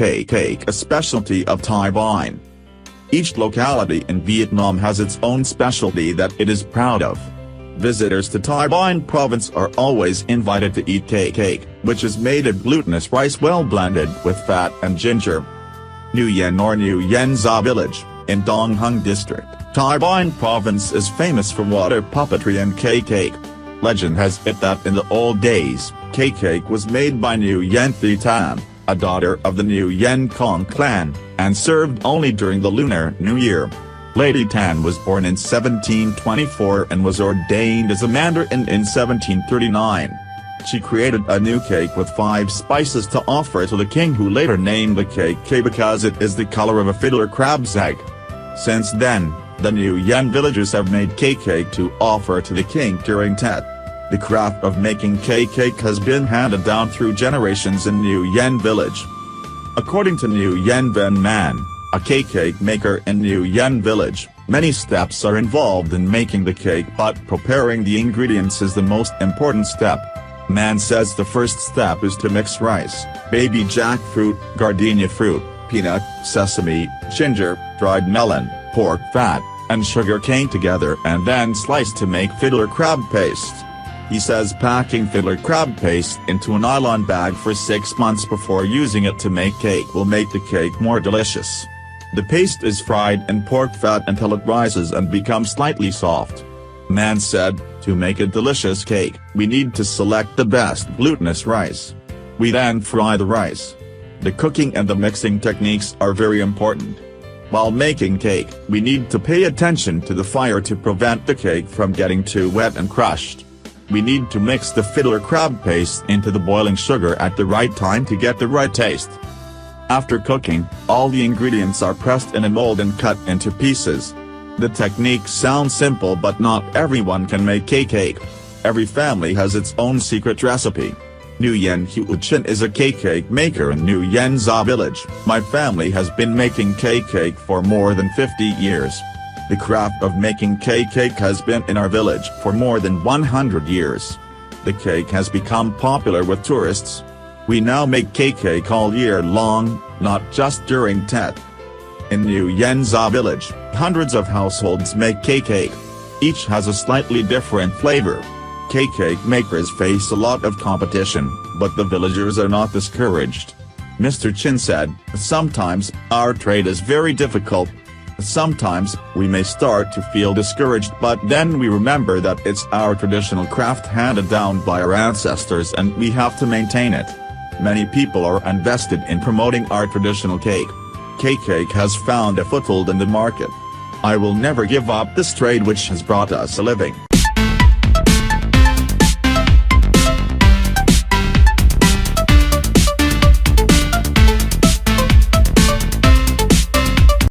cake, a specialty of Thai Binh. Each locality in Vietnam has its own specialty that it is proud of. Visitors to Thai Binh province are always invited to eat cake, which is made of glutinous rice well blended with fat and ginger. Nguyen or Nguyen Za village, in Dong Hung district, Thai Binh province is famous for water puppetry and cake. Legend has it that in the old days, cake was made by Nguyen Thi Tan, a daughter of the Nguyen Kong clan, and served only during the Lunar New Year. Lady Tan was born in 1724 and was ordained as a mandarin in 1739. She created a new cake with 5 spices to offer to the king, who later named the cake because it is the color of a fiddler crab's egg. Since then, the Nguyen villagers have made cake to offer to the king during Tet. The craft of making cake has been handed down through generations in Nguyen village. According to Nguyen Ven Man, a cake maker in Nguyen village, many steps are involved in making the cake, but preparing the ingredients is the most important step. Man says the first step is to mix rice, baby jackfruit, gardenia fruit, peanut, sesame, ginger, dried melon, pork fat, and sugar cane together and then slice to make fiddler crab paste. He says packing fiddler crab paste into a nylon bag for 6 months before using it to make cake will make the cake more delicious. The paste is fried in pork fat until it rises and becomes slightly soft. Man said, to make a delicious cake, we need to select the best glutinous rice. We then fry the rice. The cooking and the mixing techniques are very important. While making cake, we need to pay attention to the fire to prevent the cake from getting too wet and crushed. We need to mix the fiddler crab paste into the boiling sugar at the right time to get the right taste. After cooking, all the ingredients are pressed in a mold and cut into pieces. The technique sounds simple, but not everyone can make cake. Every family has its own secret recipe. Nguyen Hu Chin is a cake maker in Nguyen Za village. My family has been making cake for more than 50 years. The craft of making cake has been in our village for more than 100 years. The cake has become popular with tourists. We now make cake all year long, not just during Tet. In Nguyen Za village, hundreds of households make cake. Each has a slightly different flavor. Cake makers face a lot of competition, but the villagers are not discouraged. Mr. Chin said, sometimes, our trade is very difficult. Sometimes, we may start to feel discouraged, but then we remember that it's our traditional craft handed down by our ancestors and we have to maintain it. Many people are invested in promoting our traditional cake. Cake has found a foothold in the market. I will never give up this trade which has brought us a living.